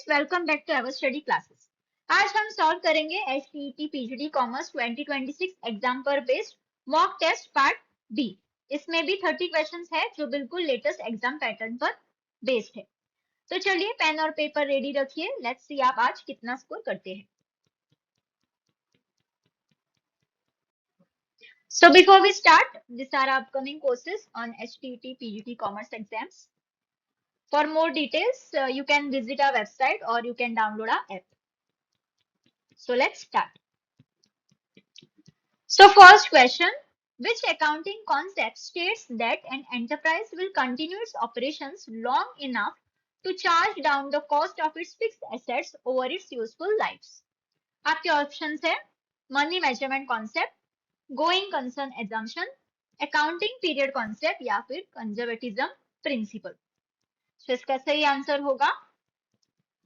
Welcome back to our study classes. आज हम solve करेंगे एचटीईटी पीजीडी कॉमर्स 2026 एग्जाम पर based mock test part B. इसमें भी 30 क्वेश्चंस है जो बिल्कुल लेटेस्ट एग्जाम पैटर्न पर बेस्ड है। तो चलिए पेन और पेपर रेडी रखिए, लेट्स सी आप आज कितना स्कोर करते हैं। So before we start, these are upcoming courses on HTT PGT Commerce exams. For more details, you can visit our website or you can download our app. So let's start. So first question, which accounting concept states that an enterprise will continue its operations long enough to charge down the cost of its fixed assets over its useful lives? आपके options है money measurement concept, going concern assumption, accounting period concept या फिर conservatism principle. तो इसका सही answer होगा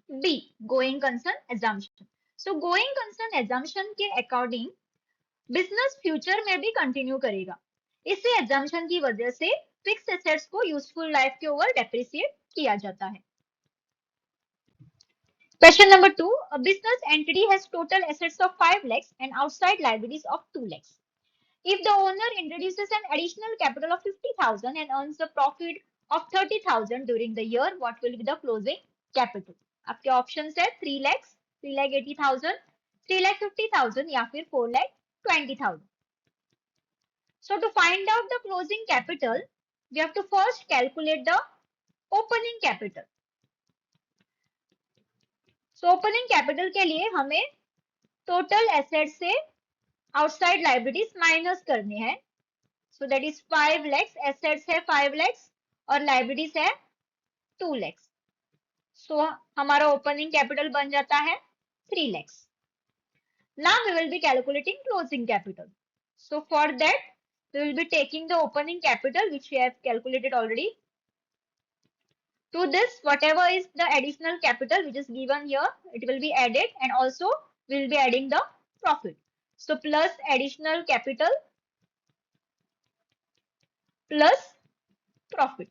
B, going concern assumption. So going concern assumption के according business future में भी कंटिन्यू करेगा। इसी एग्जाम्पशन की वजह से फिक्स एसेट्स को यूजफुल लाइफ के ओवर डेप्रिसिएट किया जाता है। Question number 2, a business entity has total assets of 5 lakhs and outside liabilities of 2 lakhs. If the owner introduces an additional capital of 50,000 and earns a profit of 30,000 during the year, what will be the closing capital? आपके options है 3 lakhs, 3 lakh 80,000, 3 lakh 50,000 या फिर 4 lakh 20,000. So to find out the closing capital, we have to first calculate the opening capital. So opening capital के लिए हमें total assets से outside liabilities minus करने हैं. So that is 5 lakhs, assets है 5 lakhs और liabilities है 2 lakhs. So हमारा opening capital बन जाता है 3 lakhs. Now we will be calculating closing capital. So for that, we will be taking the opening capital which we have calculated already. To this, whatever is the additional capital which is given here, it will be added, and also we will be adding the profit. So plus additional capital plus profit.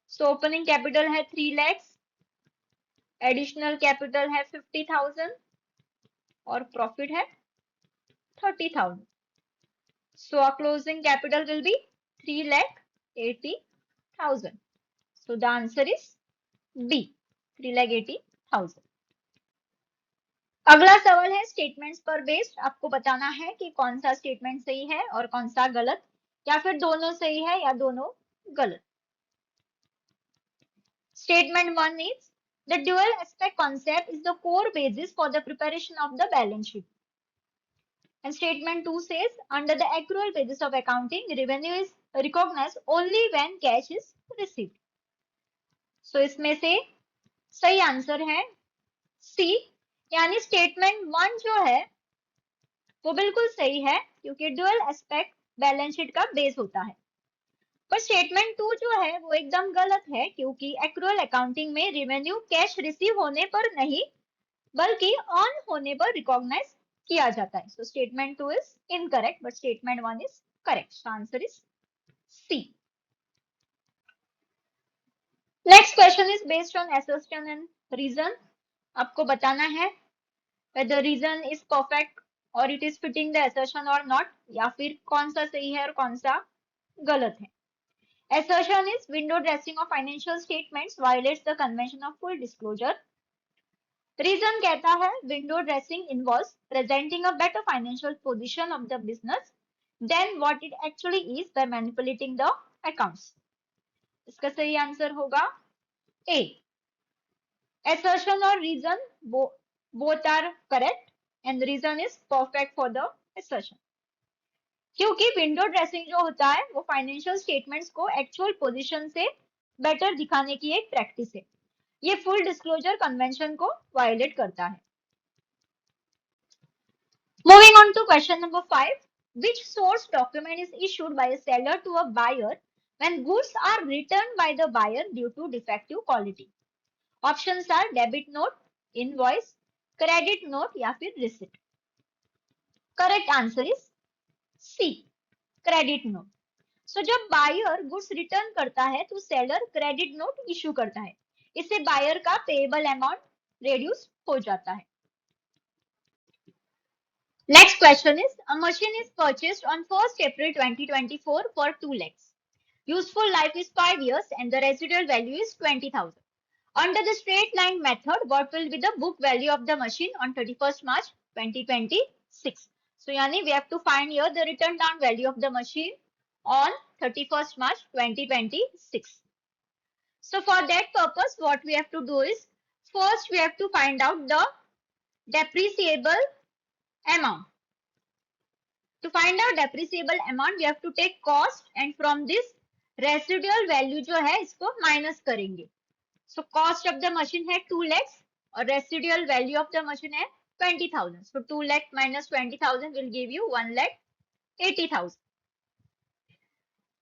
So opening capital है 3 lakhs, additional capital है 50,000 और profit है 30,000. So our closing capital will be 3 lakh 80,000. So the answer is B, 3 lakh 80,000. अगला सवाल है statements पर based. आपको बताना है कि कौन सा स्टेटमेंट सही है और कौन सा गलत, या फिर दोनों सही है या दोनों गलत। Statement 1 is the dual aspect concept is the core basis for the preparation of the balance sheet. And statement 2 says under the accrual basis of accounting revenue is recognised only when cash is received. So इसमें से सही answer है सी, यानी statement 1 जो है वो बिल्कुल सही है क्योंकि ड्यूअल एस्पेक्ट बैलेंस शीट का बेस होता है। पर स्टेटमेंट 2 जो है वो एकदम गलत है क्योंकि एक्रूअल अकाउंटिंग में रेवेन्यू कैश रिसीव होने पर नहीं बल्कि ऑन होने पर रिकॉग्नाइज किया जाता है। So statement 2 is incorrect but statement 1 is correct. Answer is C. Next question is based on assertion and reason. आपको बताना है whether reason is perfect or it is fitting the assertion or not, या फिर कौन सा सही है और कौन सा गलत है। Assertion is window dressing of financial statements violates the convention of full disclosure. Reason कहता है window dressing involves presenting a better financial position of the business than what it actually is by manipulating the accounts. इसका सही answer होगा A. Assertion और reason both are correct and the reason is perfect for the assertion. क्योंकि window dressing जो होता है वो financial statements को एक्चुअल पोजीशन से बेटर दिखाने की एक प्रैक्टिस है। ये फुल डिस्क्लोजर कन्वेंशन को वायलेट करता है। Moving on to question number 5, which source document is issued by a seller to a buyer when goods are returned by the buyer due to defective quality? Options are debit note, invoice, credit note या फिर receipt. Correct answer is C, credit note. So जब buyer goods return करता है तो seller credit note issue करता है। इससे buyer का पेएबल अमाउंट रेड्यूस हो जाता है। Next question is, a machine is purchased on 1st April 2024 for 2 lakhs. Useful life is 5 years and the residual value is 20,000. Under the straight line method, what will be the book value of the machine on 31st March 2026? So, yani we have to find here the written down value of the machine on 31st March 2026. So, for that purpose, what we have to do is, first we have to find out the depreciable amount. To find out depreciable amount, we have to take cost and from this residual value जो है इसको minus करेंगे. So cost of the machine है 2 lakhs और residual value of the machine है 20,000. So 2 lakh minus 20,000 will give you 1 lakh 80,000.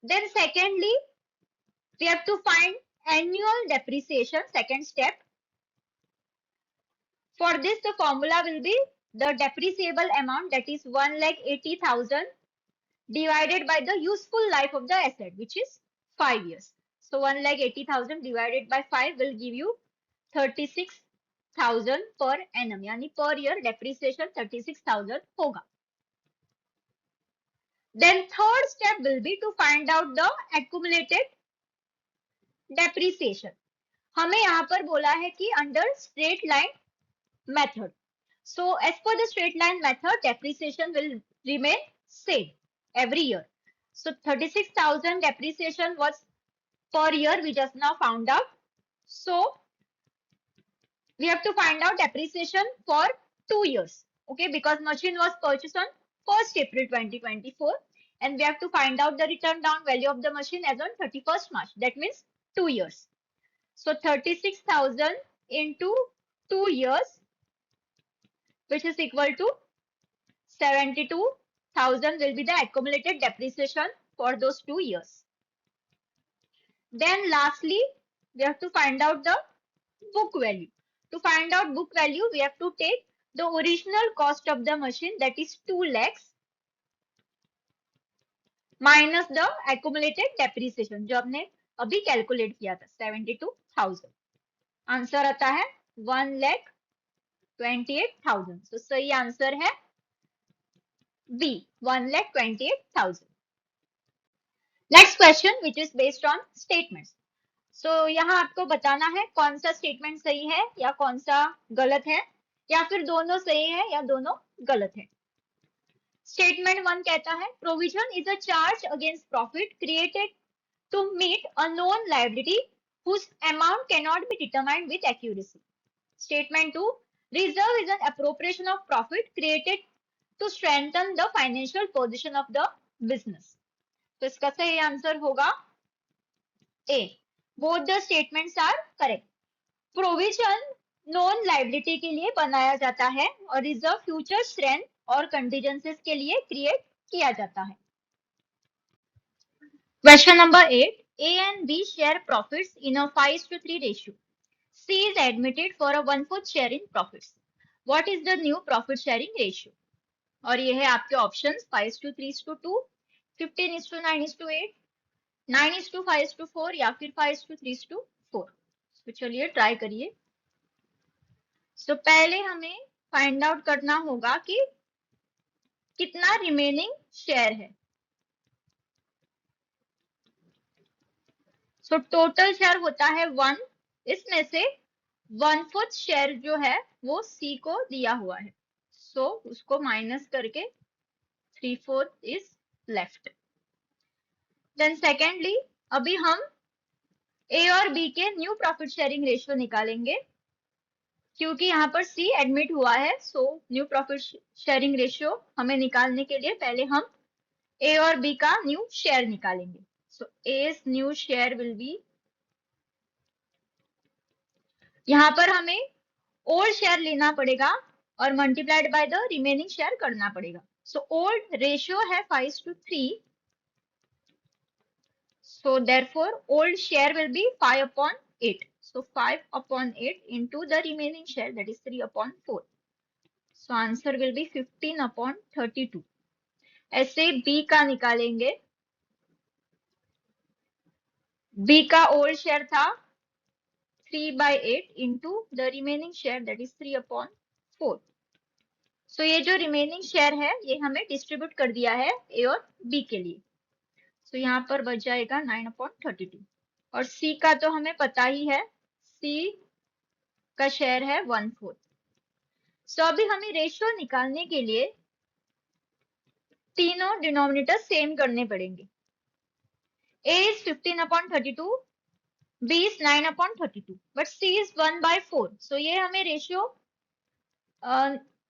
Then secondly, we have to find annual depreciation, second step. For this, the formula will be the depreciable amount, that is 1 lakh 80,000 divided by the useful life of the asset, which is 5 years. So 1 lakh 80,000 divided by 5 will give you 36,000 per annum. यानी per year depreciation 36,000 होगा. Then third step will be to find out the accumulated depreciation. हमें यहाँ पर बोला है कि under straight line method. So as per the straight line method, depreciation will remain same every year. So 36,000 depreciation was per year, we just now found out. So we have to find out depreciation for 2 years. Okay, because machine was purchased on 1st April 2024 and we have to find out the return down value of the machine as on 31st March. That means 2 years. So 36,000 into 2 years, which is equal to 72,000 will be the accumulated depreciation for those 2 years. Then lastly, we have to find out the book value. To find out book value, we have to take the original cost of the machine, that is 2 lakhs minus the accumulated depreciation जो हमने अभी calculate किया था 72,000. Answer आता है 1,28,000. तो सही answer है B, 1,28,000. Next question, which is based on statements. So यहाँ आपको बताना है कौन सा स्टेटमेंट सही है या कौन सा गलत है या फिर दोनों सही है या दोनों गलत है. स्टेटमेंट 1 कहता है provision is a charge against profit created to meet a known liability whose amount cannot be determined with accuracy. Statement 2, reserve is an appropriation of profit created to strengthen the financial position of the business. तो इसका सही answer होगा A. Both the statements are correct. Provision non liability के लिए बनाया जाता है और रिजर्व फ्यूचर स्ट्रेंथ और कंटीजेंसीज के लिए क्रिएट किया जाता है. Question number 8. A and B share profits in a 5:3 ratio. C is admitted for a 1/4 share in profits. What is the new profit sharing ratio? और ये है आपके ऑप्शंस 5:3:2, 15:9:8, 9:5:4 या फिर 5:3:4. तो चलिए ट्राई करिए. तो पहले हमें फाइंड आउट करना होगा कि कितना रिमेनिंग शेयर है. सो टोटल शेयर होता है 1. इसमें से 1/4 शेयर जो है वो सी को दिया हुआ है. सो उसको माइनस करके 3/4 इज लेफ्ट. देन सेकेंडली अभी हम ए और बी के न्यू प्रॉफिट शेयरिंग रेशियो निकालेंगे क्योंकि यहाँ पर सी एडमिट हुआ है. So new profit sharing ratio हमें निकालने के लिए पहले हम ए और बी का न्यू शेयर निकालेंगे. सो ए's न्यू शेयर विल बी, यहाँ पर हमें ओल्ड शेयर लेना पड़ेगा और multiplied by the remaining share करना पड़ेगा. सो ओल्ड रेशियो है 5:3. So therefore old share will be 5/8. So 5/8 into the remaining share, that is 3/4. So answer will be 15/32. ऐसे B का निकालेंगे. B का ओल्ड शेयर था 3/8 into the remaining share that is 3/4. सो ये जो रिमेनिंग शेयर है ये हमें डिस्ट्रीब्यूट कर दिया है ए और बी के लिए। सो यहाँ पर बच जाएगा 9/32 और सी का तो हमें पता ही है, सी का शेयर है 1/4। सो अभी हमें रेशियो निकालने के लिए तीनों डिनोमिनेटर सेम करने पड़ेंगे। A is 15/32, B is 9/32, but C is 1/4. सो ये हमें रेशियो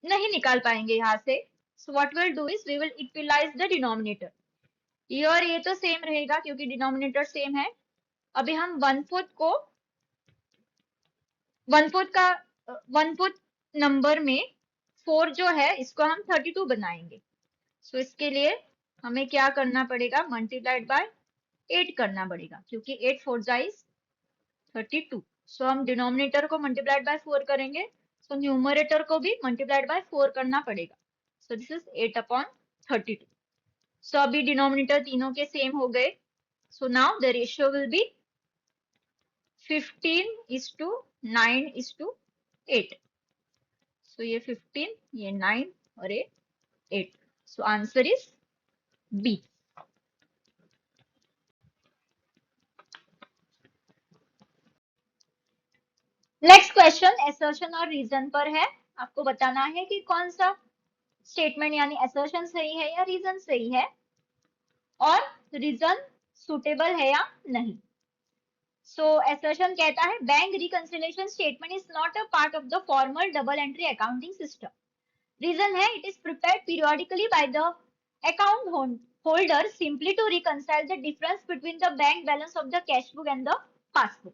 नहीं निकाल पाएंगे यहाँ से। So what will do is we will equalize the denominator. ये और ये तो सेम रहेगा क्योंकि डिनोमिनेटर सेम है। अभी हम 1/4 को 1/4 नंबर में 4 जो है इसको हम 32 बनाएंगे। सो इसके लिए हमें क्या करना पड़ेगा, मल्टीप्लाइड बाय 8 करना पड़ेगा क्योंकि 8 4 इज 32। सो हम डिनोमिनेटर को मल्टीप्लाइड बाय 4 करेंगे, सो न्यूमरेटर को भी मल्टीप्लाइड बाय 4 करना पड़ेगा। So this is 8/32। सो अभी डिनोमिनेटर तीनों के सेम हो गए। So now the ratio will be 15:9:8। So ये 15, ये 9 और ये 8। So answer is B. Next question assertion और रीजन पर है। आपको बताना है कि कौन सा स्टेटमेंट यानी असर्शन सही है या रीजन सही है और रीजन सुटेबल है या नहीं। सो असर्शन कहता है bank reconciliation statement is not a part of the formal double entry accounting system. Reason है it is prepared periodically by the account holder simply to reconcile the difference between the bank balance of the cash book and the passbook.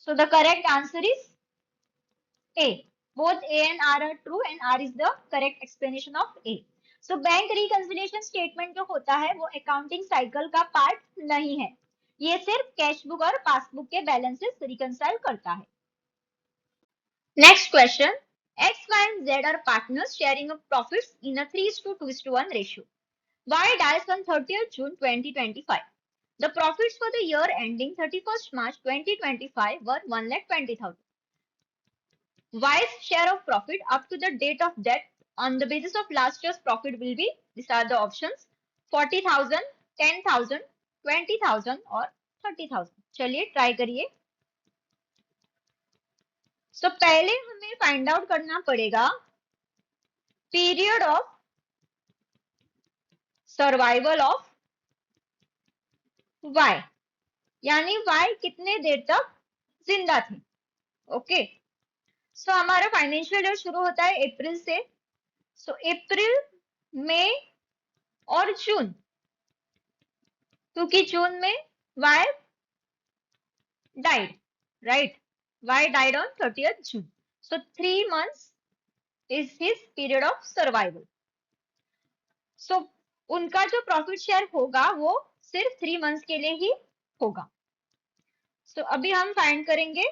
So the correct answer is A. Both A and R are true and R is the correct explanation of A. So bank reconciliation statement जो होता है वो accounting cycle का part नहीं है, ये सिर्फ cash book और पासबुक के बैलेंसेस रिकंसाइल करता है। Next question. X, Y and Z are partners sharing a profits in a 3:2:1 ratio. Y dies on 30th June 2025. The profits for the year ending 31st March 2025 were 1,20,000. Y's share of profit up to the date of death on the basis of last year's profit will be, these are the options, 40,000, 10,000, 20,000 और 30,000। चलिए try करिए। सो पहले हमें find out करना पड़ेगा period of survival of Y, यानी Y कितने देर तक जिंदा थे। ओके, सो हमारा फाइनेंशियल ईयर शुरू होता है अप्रैल से। सो अप्रैल, मई और जून, क्योंकि जून में Y died, right? Y died on 30th June. So 3 months is his period of survival. So उनका जो प्रॉफिट शेयर होगा वो सिर्फ 3 मंथ्स के लिए ही होगा। So अभी हम फाइंड करेंगे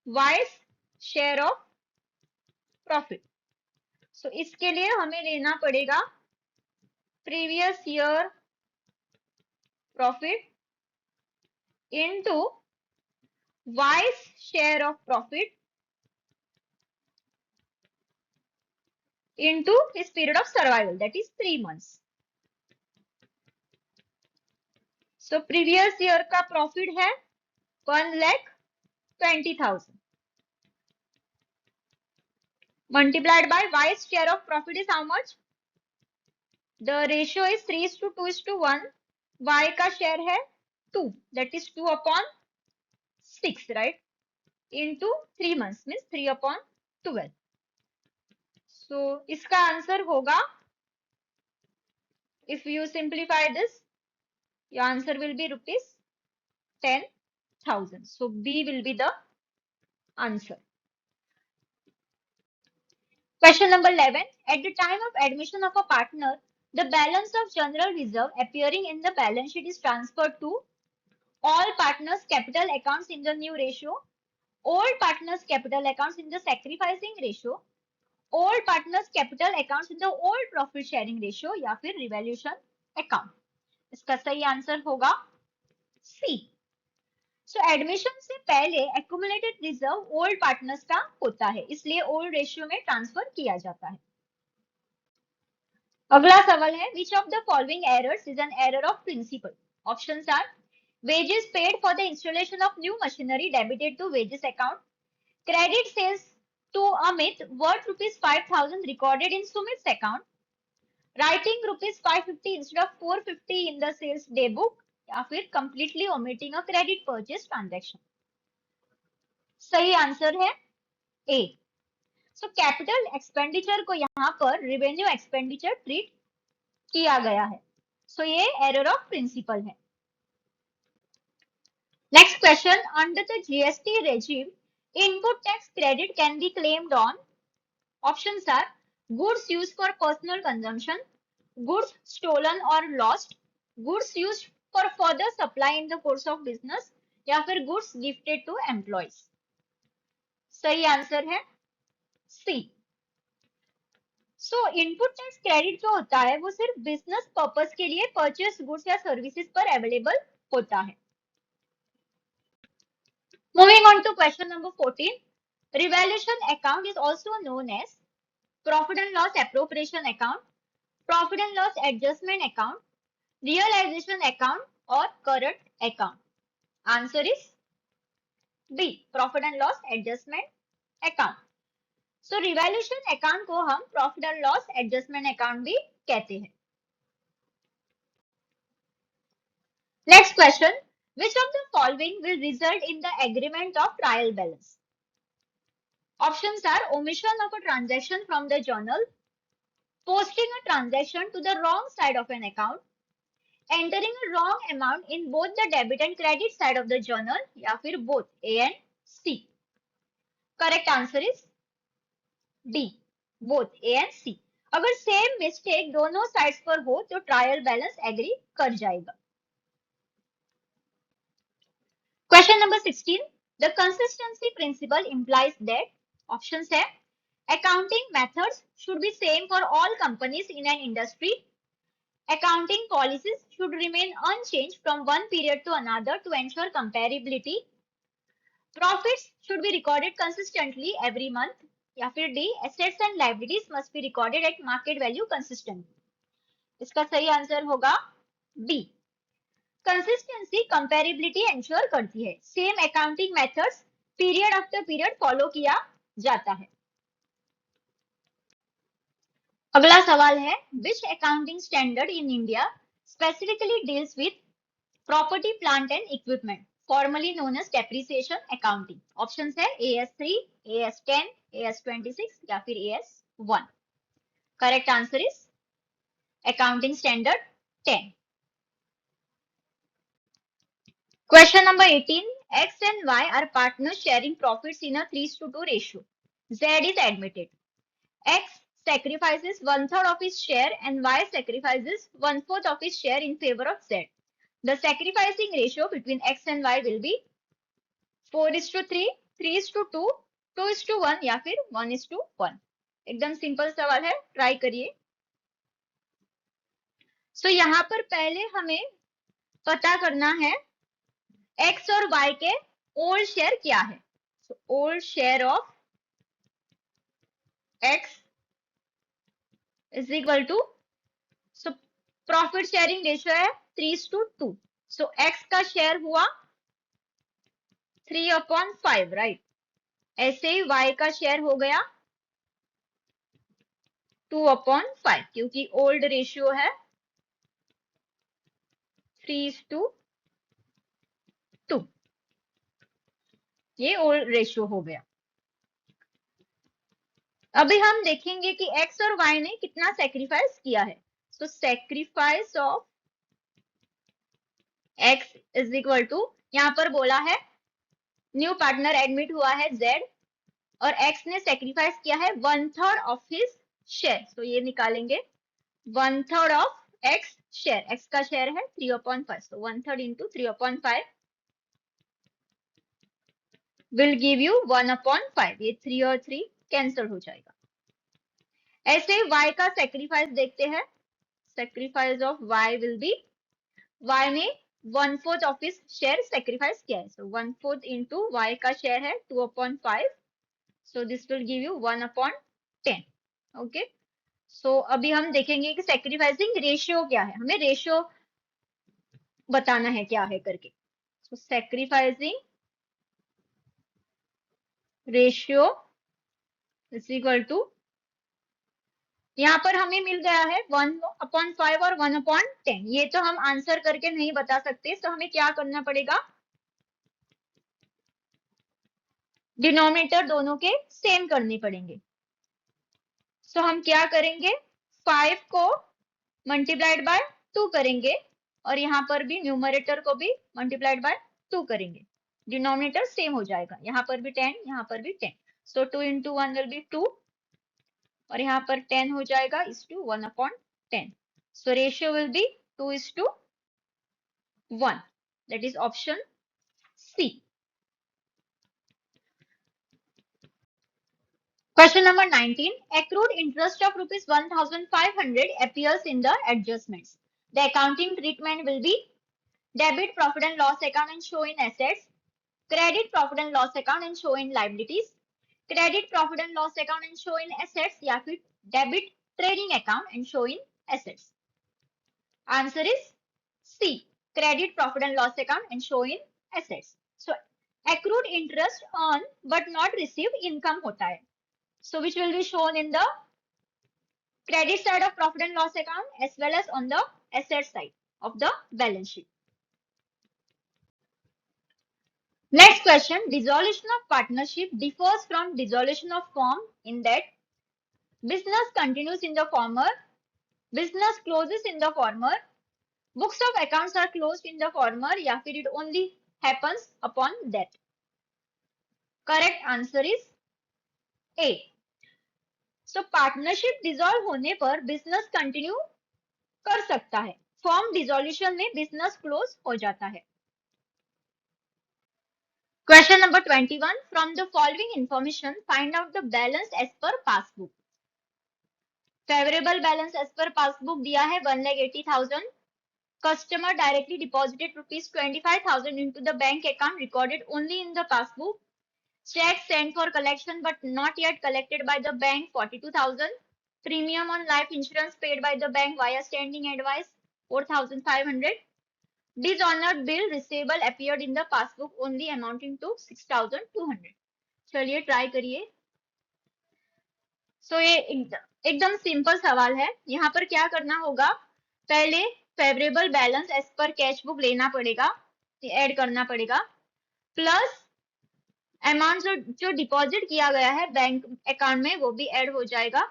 Y's शेयर ऑफ प्रॉफिट। सो इसके लिए हमें लेना पड़ेगा previous year profit into Y's share of profit into his period of survival, that is 3 months. So previous year का प्रॉफिट है 1,20,000 multiplied by Y's share of profit is how much? The ratio is 3:2:1. Y का share है 2, that is 2/6, right? Into 3 months means 3/12. So इसका answer होगा, if you simplify this, your answer will be rupees 10,000. So B will be the answer. Question number 11. At the time of admission of a partner, the balance of general reserve appearing in the balance sheet is transferred to all partners' capital accounts in the new ratio, old partners' capital accounts in the sacrificing ratio, old partners' capital accounts in the old profit sharing ratio या फिर revaluation account. इसका सही answer होगा C. सो admission से पहले accumulated reserve old partners का होता है, इसलिए ओल्ड रेशियो में ट्रांसफर किया जाता है। अगला सवाल है, which of the following errors is an error of principle? Options are wages paid for the installation of new machinery debited to wages account, credit sales to Amit worth rupees 5,000 recorded in Sumit's account, writing rupees 550 instead of 450 in the sales day book, या फिर completely omitting a credit purchase transaction. सही answer है ए। So capital expenditure को यहाँ पर revenue expenditure treat किया गया है, सो ये एरर ऑफ प्रिंसिपल है। Next question, under the GST regime, input tax credit can be claimed on, options are goods used for personal consumption, goods stolen or lost, goods used for further supply in the course of business, या फिर goods gifted to employees। सही answer है C. So input tax credit जो होता है वो सिर्फ business purpose के लिए परचेस गुड्स या सर्विसेज पर अवेलेबल होता है। Moving on to question number 14, revaluation account is also known as profit and loss appropriation account, profit and loss adjustment account, realisation account और current account. Answer is B, profit and loss adjustment account. So revaluation account को हम profit and loss adjustment account भी कहते हैं। Next question, which of the following will result in the agreement of trial balance? Options are omission of a transaction from the journal, posting a transaction to the wrong side of an account, entering a wrong amount in both the debit and credit side of the journal, या फिर both A and C। Correct answer is D, both A and C। अगर same mistake दोनों sides पर हो तो trial balance agree कर जाएगा। Question number 16, the consistency principle implies that, options है accounting methods should be same for all companies in an industry, accounting policies should remain unchanged from one period to another to ensure comparability, profits should be recorded consistently every month, या फिर D, assets and liabilities must be recorded at market value consistently। इसका सही answer होगा B, consistency कंपैरेबिलिटी ensure करती है, same accounting methods period after period follow किया जाता है। अगला सवाल है, which accounting standard in India specifically deals with property plant and equipment, formerly known as depreciation accounting? Options है AS3, AS10, AS26 या फिर AS1। Correct answer is accounting standard 10। Question number 18, X and Y are partners sharing profits in a 3:2 ratio. Z is admitted. X sacrifices 1/3 of his share and Y sacrifices 1/4 of his share in favor of Z. The sacrificing ratio between X and Y will be 4:3, 3:2, 2:1 या फिर 1:1। एकदम simple सवाल है, try करिए। सो यहाँ पर पहले हमें पता करना है X और Y के ओल्ड शेयर क्या है। Old share of X is equal to, so profit sharing ratio है 3:2, सो X का शेयर हुआ 3/5, राइट। ऐसे ही Y का शेयर हो गया 2/5, क्योंकि ओल्ड रेशियो है 3:2, ये ओल्ड रेशियो हो गया। अभी हम देखेंगे कि X और Y ने कितना सेक्रीफाइस किया है। So sacrifice of X is equal to, यहाँ पर बोला है न्यू पार्टनर एडमिट हुआ है Z और X ने सेक्रीफाइस किया है 1/3 ऑफ हिज शेयर। तो ये निकालेंगे 1/3 ऑफ X शेयर, X का शेयर है 3/5, तो 1/3 इंटू 3/5 विल गिव यू 1/5। ये 3 और 3 कैंसिल हो जाएगा। ऐसे ही Y का सेक्रीफाइस देखते हैं, sacrifice of Y will be, Y में 1/4 ऑफ हिज शेयर सेक्रीफाइस किया है. सो 1/4 इंटू y का शेयर है 2/5. So this will give you 1/10. Okay. So अभी हम देखेंगे कि सेक्रीफाइसिंग रेशियो क्या है. हमें रेशियो बताना है क्या है करके. So sacrificing ratio is equal to, यहाँ पर हमें मिल गया है 1/5 और 1/10. ये तो हम आंसर करके नहीं बता सकते. तो हमें क्या करना पड़ेगा, डिनोमिनेटर दोनों के सेम करने पड़ेंगे. सो हम क्या करेंगे, 5 को मल्टीप्लाइड बाय 2 करेंगे और यहाँ पर भी न्यूमरेटर को भी मल्टीप्लाइड बाय 2 करेंगे. डिनोमिनेटर सेम हो जाएगा. यहाँ पर भी 10, यहाँ पर भी 10. सो 2 इंटू 1 विल बी 2 और यहाँ पर 10 हो जाएगा is to 1/10. So ratio will be 2:1. That is option C. Question number 19. Accrued interest of rupees 1,500 appears in the adjustments. The accounting treatment will be debit profit and loss account and show in assets, credit profit and loss account and show in liabilities, credit profit and loss account and show in assets, या फिर debit trading account and show in assets. Answer is C. Credit profit and loss account and show in assets. So accrued interest on but not received income होता है. So which will be shown in the credit side of profit and loss account as well as on the asset side of the balance sheet. Next question. Dissolution of partnership differs from dissolution of firm in that business continues in the former, business closes in the former, books of accounts are closed in the former, या फिर it only happens upon that. Correct answer is A. So partnership dissolve होने पर business continue कर सकता है. Form dissolution में business close हो जाता है. Question number 21. From the following information, find out the balance as per passbook. Favorable balance as per passbook दिया है 1,80,000. Customer directly deposited rupees 25,000 into the bank account recorded only in the passbook. Check sent for collection but not yet collected by the bank 42,000. Premium on life insurance paid by the bank via standing advice 4,500. Dishonored bill receivable appeared in the passbook only amounting to 6,200. चलिए try करिए. सो ये एकदम simple सवाल है. यहाँ पर क्या करना होगा, पहले favourable balance as per cash book लेना पड़ेगा, ऐड करना पड़ेगा, प्लस अमाउंट जो डिपॉजिट किया गया है बैंक अकाउंट में वो भी ऐड हो जाएगा.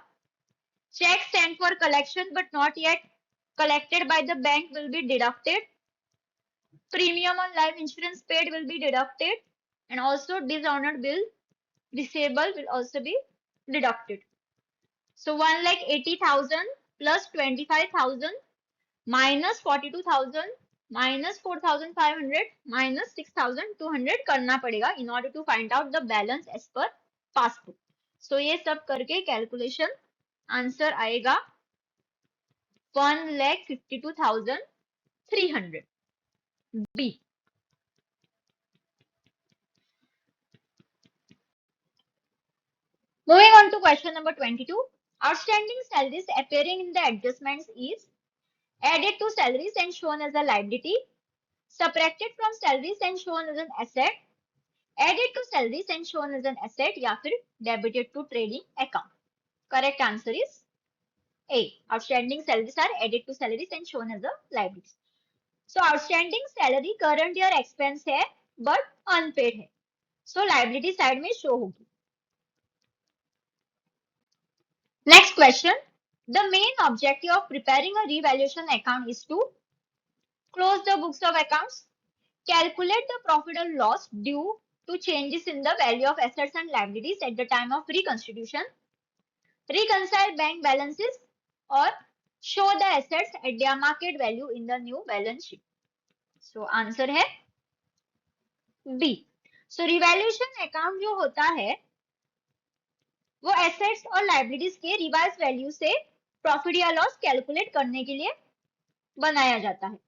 Cheque sent for collection but not yet collected by the bank will be deducted. Premium on life insurance paid will be deducted and also dishonoured bill receivable will also be deducted. So 1,80,000 plus 25,000 minus 42,000 minus 4,500 minus 6,200 करना पड़ेगा in order to find out the balance as per passbook. So ये सब करके calculation answer आएगा 1,52,300. B. Moving on to question number 22. Outstanding salaries appearing in the adjustments is added to salaries and shown as a liability, subtracted from salaries and shown as an asset, added to salaries and shown as an asset, या फिर debited to trading account. Correct answer is A. Outstanding salaries are added to salaries and shown as a liability. So outstanding salary current year expense है but unpaid है. So liability side में show होगी. Next question. The main objective of preparing a revaluation account is to close the books of accounts, calculate the profit or loss due to changes in the value of assets and liabilities at the time of reconstitution, reconcile bank balances, or show the assets at their market value in the new balance sheet. So answer है B. So revaluation account जो होता है वो assets और liabilities के revise value से profit या loss calculate करने के लिए बनाया जाता है.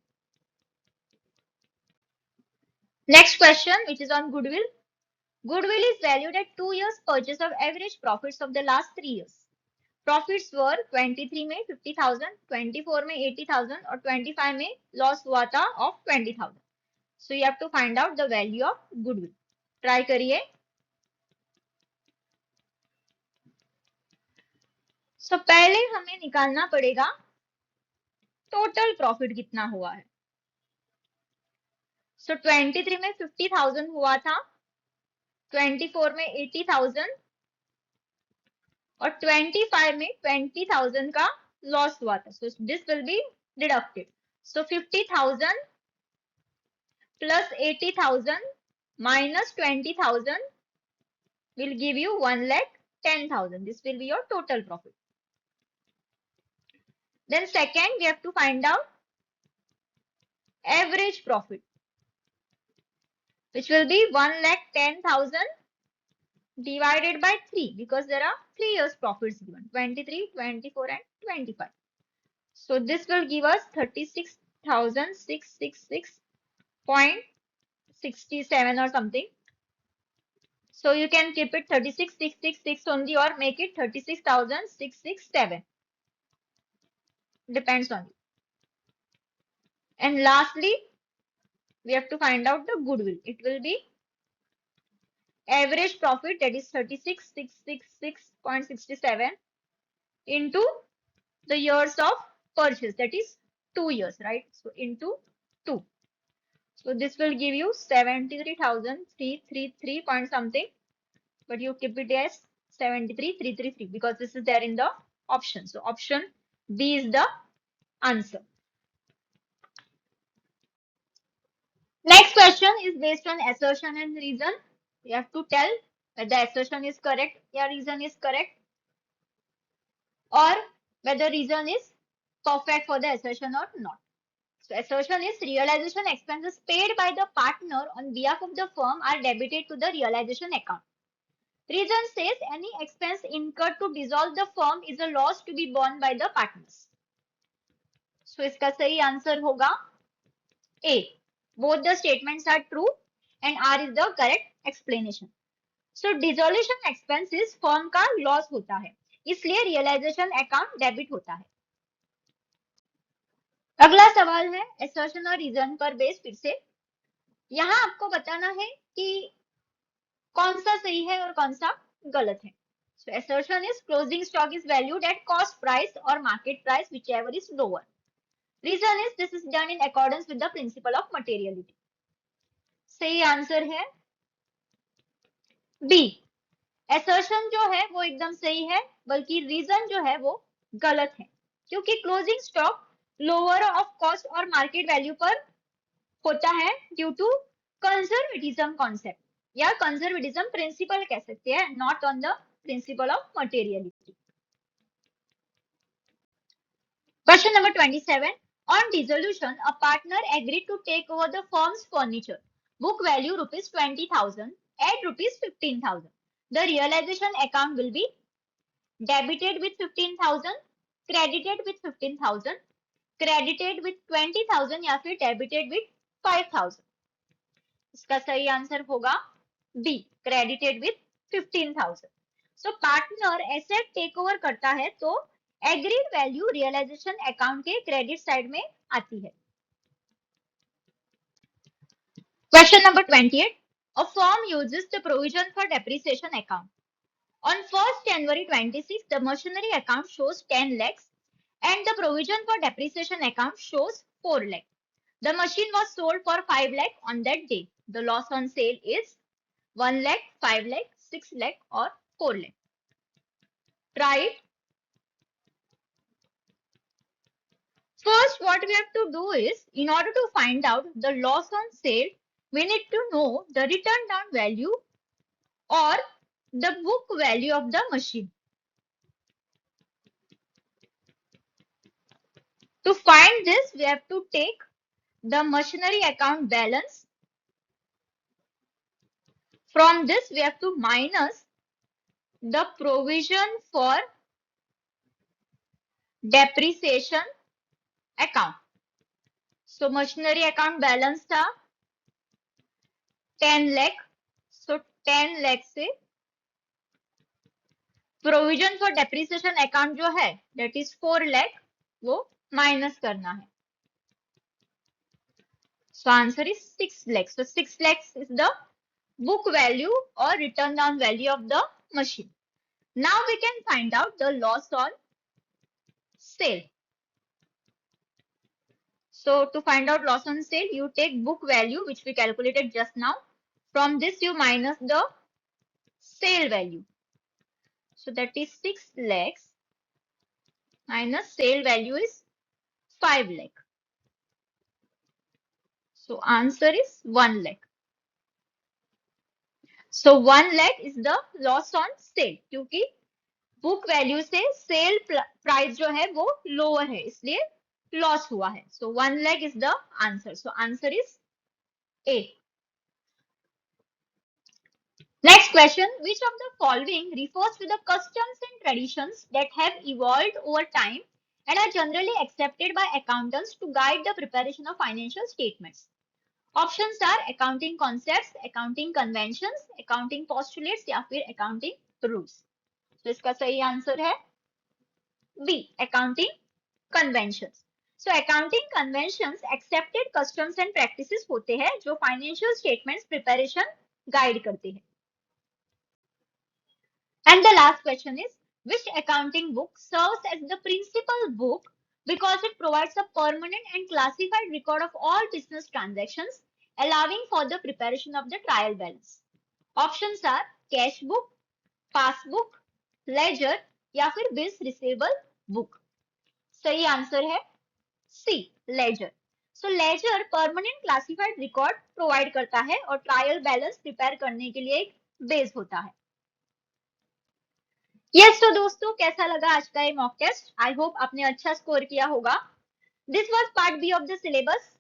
Next question, which is on goodwill. Goodwill is valued at 2 years purchase of average profits of the last 3 years. Profits were 23 में 50,000, 24 में 80,000 और 25 में लॉस हुआ था of 20,000. So you have to find out the value of goodwill. Try करिए. So पहले हमें निकालना पड़ेगा टोटल प्रॉफिट कितना हुआ है. So 23 में 50,000 हुआ था, 24 में 80,000 और 25 में 20,000 का लॉस हुआ था. So this will be deducted. So 50,000 plus 80,000 minus 20,000 will give you 1,10,000. This will be your total profit. Then second, we have to find out average profit, which will be 1,10,000 divided by 3, because there are 3 years profits given, 23, 24 and 25. So this will give us 36,666.67 or something. So you can keep it 36,666 only or make it 36,667. Depends on you. And lastly, we have to find out the goodwill. It will be average profit, that is 36,666.67 into the years of purchase, that is 2 years, right? So into 2. So this will give you 73,333 point something, but you keep it as 73,333 because this is there in the option. So option B is the answer. Next question is based on assertion and reason. You have to tell whether assertion is correct or reason is correct, or whether reason is perfect for the assertion or not. So assertion is realization expenses paid by the partner on behalf of the firm are debited to the realization account. Reason says any expense incurred to dissolve the firm is a loss to be borne by the partners. So इसका सही answer होगा A. Both the statements are true and R is the correct explanation. So dissolution expenses firm का loss होता है, इसलिए realisation account debit होता है. अगला सवाल है assertion और reason पर बेस. फिर से यहाँ आपको बताना है कि कौन सा सही है और कौन सा गलत है. So assertion is closing stock is valued at cost price or market price, whichever is lower. Reason is this is done in accordance with the principle of materiality. सही आंसर है B. assertion जो है वो एकदम सही है, बल्कि reason जो है वो गलत है, क्योंकि closing stock lower of cost और मार्केट वैल्यू पर होता है ड्यू टू कंजर्वेटिज्म कॉन्सेप्ट या कंजर्वेटिज्म प्रिंसिपल कह सकते हैं, not on the principle of materiality. Question number 27. On dissolution, a partner agreed to take over the firm's furniture. Book value rupees 20,000 at rupees 15,000. The realization account will be debited with 15,000, credited with 15,000, credited with 20,000 या फिर debited with 5,000. इसका सही answer होगा B. Credited with 15,000. So partner asset take over करता है तो agreed value realization account के credit side में आती है. Question number 28. A firm uses the provision for depreciation account. On 1st January 26, the machinery account shows 10 lakhs and the provision for depreciation account shows 4 lakh. The machine was sold for 5 lakh on that day. The loss on sale is 1 lakh, 5 lakh, 6 lakh or 4 lakh. Try it. First, what we have to do is, in order to find out the loss on sale, we need to know the written down value or the book value of the machine. To find this, we have to take the machinery account balance. From this, we have to minus the provision for depreciation account. So machinery account balance था 10 लाख, सो 10 लाख से provision for depreciation account जो है that is 4 lakh, वो minus करना है. सो answer is 6 lakhs. So 6 lakhs is the book value or written down value of the machine. Now we can find out the loss on sale. So to find out loss on sale, you take book value which we calculated just now. From this you minus the sale value. So that is 6 lakhs minus sale value is 5 lakh. So answer is 1 lakh. So 1 lakh is the loss on sale क्योंकि book value से sale price जो है वो lower है इसलिए loss हुआ है. सो 1 lakh is the answer. So answer is a. Next question, which of the following refers to the customs and traditions that have evolved over time and are generally accepted by accountants to guide the preparation of financial statements? Options are accounting concepts, accounting conventions, accounting postulates या फिर accounting rules. तो इसका सही answer है B, accounting conventions. So accounting conventions accepted customs and practices होते हैं जो financial statements preparation guide करते हैं. And the last question is, which accounting book serves as the principal book because it provides a permanent and classified record of all business transactions, allowing for the preparation of the trial balance? Options are cash book, passbook, ledger या फिर bills receivable book. सही answer है C, ledger. So ledger permanent classified record provide करता है और trial balance prepare करने के लिए एक बेस होता है. यस, तो दोस्तों कैसा लगा आज का ये मॉक टेस्ट? आई होप आपने अच्छा स्कोर किया होगा. This was part B of the syllabus.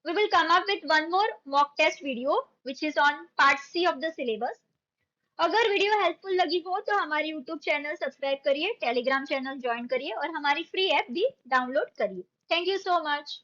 We will come up with one more mock test video which is on part C of the syllabus. अगर वीडियो हेल्पफुल लगी हो तो हमारी YouTube channel subscribe करिए, Telegram channel join करिए और हमारी free app भी डाउनलोड करिए. Thank you so much.